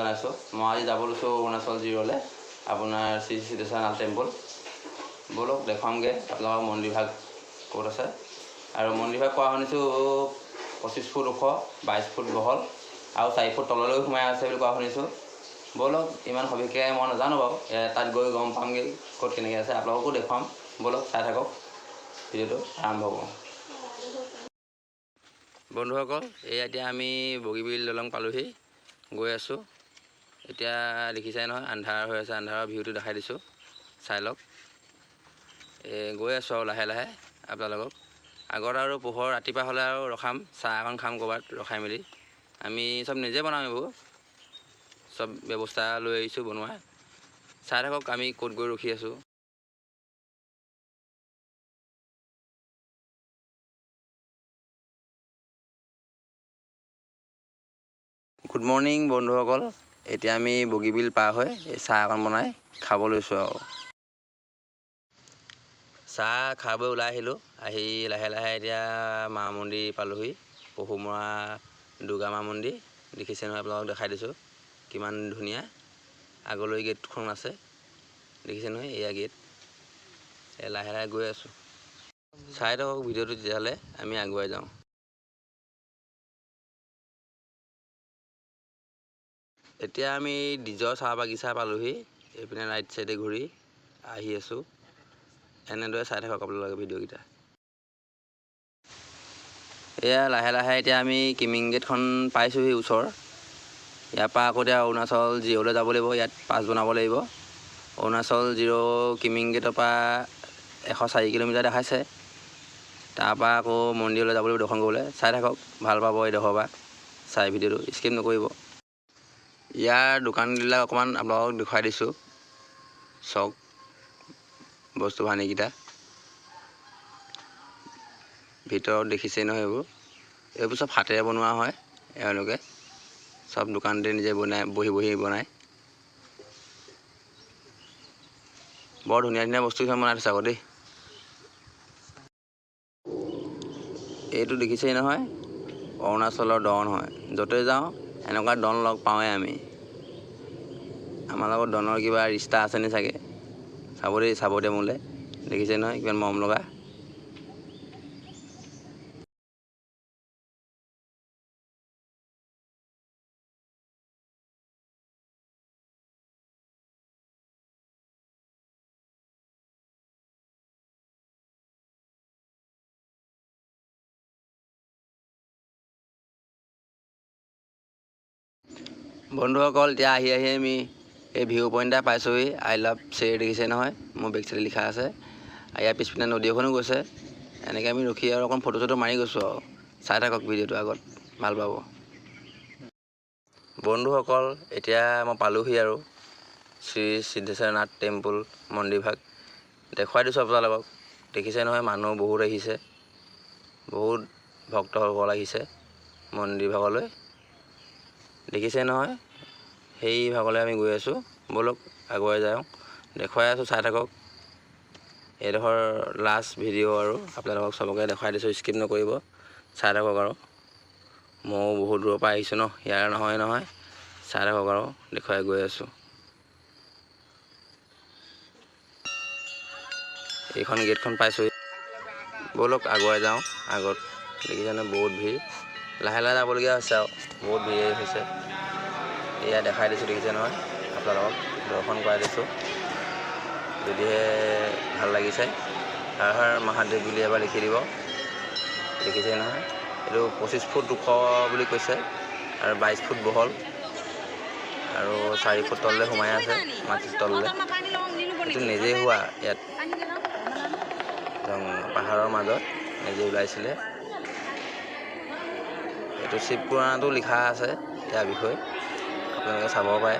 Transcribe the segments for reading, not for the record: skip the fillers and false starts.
জনাইছোঁ। মই আজি যাব লৈছোঁ অৰুণাচল জিৰ'লৈ, আপোনাৰ শ্ৰী সিদ্ধেশ্বৰনাথ টেম্পল। ব'লক দেখুৱামগৈ আপোনালোকৰ মন্দিৰভাগ ক'ত আছে। আৰু মন্দিৰভাগ কোৱা শুনিছোঁ 25 ফুট ওখ, 22 ফুট বহল আৰু 4 ফুট তললৈ সোমাই আছে বুলি কোৱা শুনিছোঁ। ব'লক ইমান সবিশেষে মই নাজানো বাৰু, তাত গৈ গম পামগৈ ক'ত কেনেকৈ আছে। আপোনালোককো দেখুৱাম, ব'লক চাই থাকক, ভিডিঅ'টো আৰম্ভ কৰোঁ। বন্ধুসকল, এতিয়া আমি বগীবিল দলং পালোহি, গৈ আছোঁ। এতিয়া দেখিছাই নহয়, আন্ধাৰ হৈ আছে। আন্ধাৰৰ ভিউটো দেখাই দিছোঁ, চাই লওক। গৈ আছোঁ আৰু লাহে লাহে আপোনালোকক। আগত আৰু পোহৰ ৰাতিপুৱা হ'লে আৰু ৰখাম, চাহ এখন খাম ক'ৰবাত ৰখাই মেলি। আমি চব নিজে বনাম, এইবোৰ চব ব্যৱস্থা লৈ আহিছোঁ বনোৱা। চাই থাকক আমি ক'ত গৈ ৰখি আছোঁ। গুড মৰ্ণিং বন্ধুসকল, এতিয়া আমি বগীবিল পাৰ হৈ চাহ অকণ বনাই খাব লৈছোঁ আৰু। চাহ খাই বৈ ওলাই আহিলোঁ। আহি লাহে লাহে এতিয়া মা মন্দিৰ পালোহি, পহুমৰা দুৰ্গা মা মন্দিৰ। দেখিছে নহয়, আপোনালোকক দেখাই দিছোঁ কিমান ধুনীয়া। আগলৈ গেটখন আছে, দেখিছে নহয়, এয়া গেট। লাহে লাহে গৈ আছোঁ, চাই থাকক ভিডিঅ'টো, তেতিয়াহ'লে আমি আগুৱাই যাওঁ। এতিয়া আমি নিজৰ চাহ বাগিচা পালোহি, এইপিনে ৰাইট চাইডে ঘূৰি আহি আছোঁ। এনেদৰে চাই থাকক আপোনালোকে ভিডিঅ'কেইটা। এয়া লাহে লাহে এতিয়া আমি কিমিং গেটখন পাইছোঁহি ওচৰ। ইয়াৰ পৰা আকৌ এতিয়া অৰুণাচল জিৰ'লৈ যাব লাগিব, ইয়াত পাছ বনাব লাগিব। অৰুণাচল জিৰ' কিমিং গেটৰ পৰা 104 কিলোমিটাৰ দেখাইছে। তাৰপৰা আকৌ মন্দিৰলৈ যাব লাগিব দৰ্শন কৰিবলৈ। চাই থাকক, ভাল পাব এইডোখৰ পৰা চাই ভিডিঅ'টো, স্কিপ নকৰিব। ইয়াৰ দোকানবিলাক অকণমান আপোনালোকক দেখুৱাই দিছোঁ, চাওক বস্তু বাহানিকেইটা। ভিতৰত দেখিছেই নহয়, এইবোৰ চব হাতেৰে বনোৱা হয়। এওঁলোকে চব দোকানতে নিজে বনাই, বহি বনায়। বৰ ধুনীয়া ধুনীয়া বস্তু কিছুমান বনাই থৈছে আকৌ দেই। এইটো দেখিছেই নহয়, অৰুণাচলৰ ডন হয়। য'তে যাওঁ এনেকুৱা ডন লগ পাওঁৱেই আমি। আমাৰ লগত ডনৰ কিবা ৰিষ্টা আছে নি চাগে। চাব দেই, চাব দে মোলৈ। দেখিছে নহয় কিমান মৰম লগা। বন্ধুসকল, এতিয়া আহি আমি এই ভিউ পইণ্ট এটা পাইছোঁহি। আই লাভ চেৰ দেখিছে নহয়, মোৰ বেক চাইডে লিখা আছে। ইয়াৰ পিছপিনে নদী এখনো গৈছে। এনেকৈ আমি ৰখি আৰু অকণ ফটো চটো মাৰি গৈছোঁ আৰু। চাই থাকক ভিডিঅ'টো আগত, ভাল পাব। বন্ধুসকল, এতিয়া মই পালোহি আৰু শ্ৰী সিদ্ধেশ্বৰনাথ টেম্পল মন্দিৰভাগ। দেখুৱাই দিছোঁ আপোনালোকক। দেখিছে নহয়, মানুহ বহুত আহিছে, বহুত ভক্তসকল আহিছে মন্দিৰভাগলৈ। দেখিছে নহয়, সেই ভাগলৈ আমি গৈ আছোঁ। ব'লক আগুৱাই যাওঁ, দেখুৱাই আছোঁ, চাই থাকক। এইডোখৰ লাষ্ট ভিডিঅ' আৰু আপোনালোকক চবকে দেখুৱাই দিছোঁ, স্কিপ নকৰিব, চাই থাকক আৰু। ময়ো বহুত দূৰৰ পৰা আহিছোঁ ন, ইয়াৰ নহয়, চাই থাকক আৰু দেখুৱাই গৈ আছোঁ। এইখন গেটখন পাইছোঁ, ব'লক আগুৱাই যাওঁ। আগত দেখিছেনে বহুত ভিৰ, লাহে লাহে যাবলগীয়া হৈছে আৰু, বহুত ভিৰ হৈছে। এয়া দেখাই দিছোঁ, দেখিছে নহয়, আপোনালোকক দৰ্শন কৰাই দিছোঁ। যদিহে ভাল লাগিছে, হৰ হৰ মহাদেৱ বুলি এবাৰ লিখি দিব। দেখিছে নহয়, এইটো 25 ফুট ওখ বুলি কৈছে আৰু 22 ফুট বহল আৰু 4 ফুট তললৈ সোমাই আছে, মাটিৰ তললৈ। এইটো নিজেই হোৱা, ইয়াত পাহাৰৰ মাজত নিজে ওলাইছিলে। এইটো শিৱ পুৰাণতো লিখা আছে ইয়াৰ বিষয়ে, আপোনালোকে চাব পাৰে।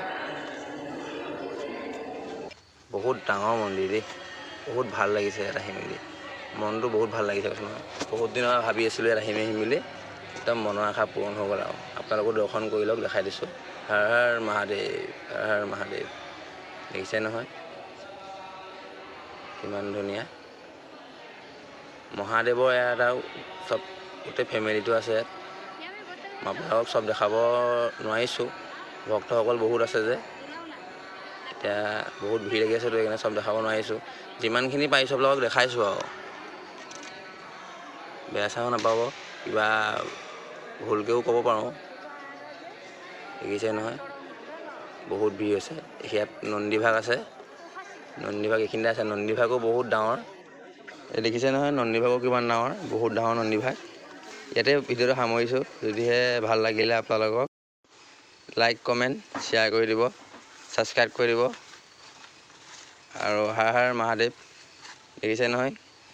বহুত ডাঙৰ মন্দিৰ দেই, বহুত ভাল লাগিছে ইয়াত আহি মেলি। মনটো বহুত ভাল লাগিছে কৈছোঁ নহয়। বহুত দিনৰ ভাবি আছিলোঁ ইয়াত আহিম বুলি, একদম মনৰ আশা পূৰণ হৈ গ'ল আৰু। আপোনালোকো দৰ্শন কৰি লওক, দেখাই দিছোঁ। হৰ হৰ মহাদেৱ, হৰ হৰ মহাদেৱ। দেখিছে নহয় কিমান ধুনীয়া। মহাদেৱৰ ইয়াত আৰু চব গোটেই ফেমিলিটো আছে ইয়াত। মই আপোনালোকক চব দেখাব নোৱাৰিছোঁ, ভক্তসকল বহুত আছে যে, এতিয়া বহুত ভিৰ লাগি আছে, তো সেইকাৰণে চব দেখাব নোৱাৰিছোঁ। যিমানখিনি পাৰিছোঁ আপোনালোকক দেখাইছোঁ আৰু বেয়া চেয়াও নাপাব, কিবা ভুলকৈও ক'ব পাৰোঁ। দেখিছে নহয় বহুত ভিৰ হৈছে। ইয়াত নন্দীভাগ আছে, নন্দীভাগ এইখিনিতে আছে। নন্দীভাগো বহুত ডাঙৰ, এই দেখিছে নহয় নন্দীভাগো কিমান ডাঙৰ, বহুত ডাঙৰ নন্দীভাগ। ইয়াতে ভিডিঅ'টো সামৰিছোঁ। যদিহে ভাল লাগিলে আপোনালোকক লাইক কমেণ্ট শ্বেয়াৰ কৰি দিব, ছাবস্ক্ৰাইব কৰি দিব। আৰু হৰ হৰ মহাদেৱ। দেখিছে নহয়,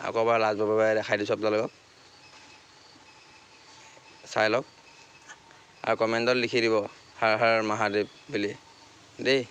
আকৌ এবাৰ লাষ্ট বাৰে দেখাই দিছোঁ আপোনালোকক, চাই লওক আৰু কমেণ্টত লিখি দিব হৰ হৰ মহাদেৱ বুলি দেই।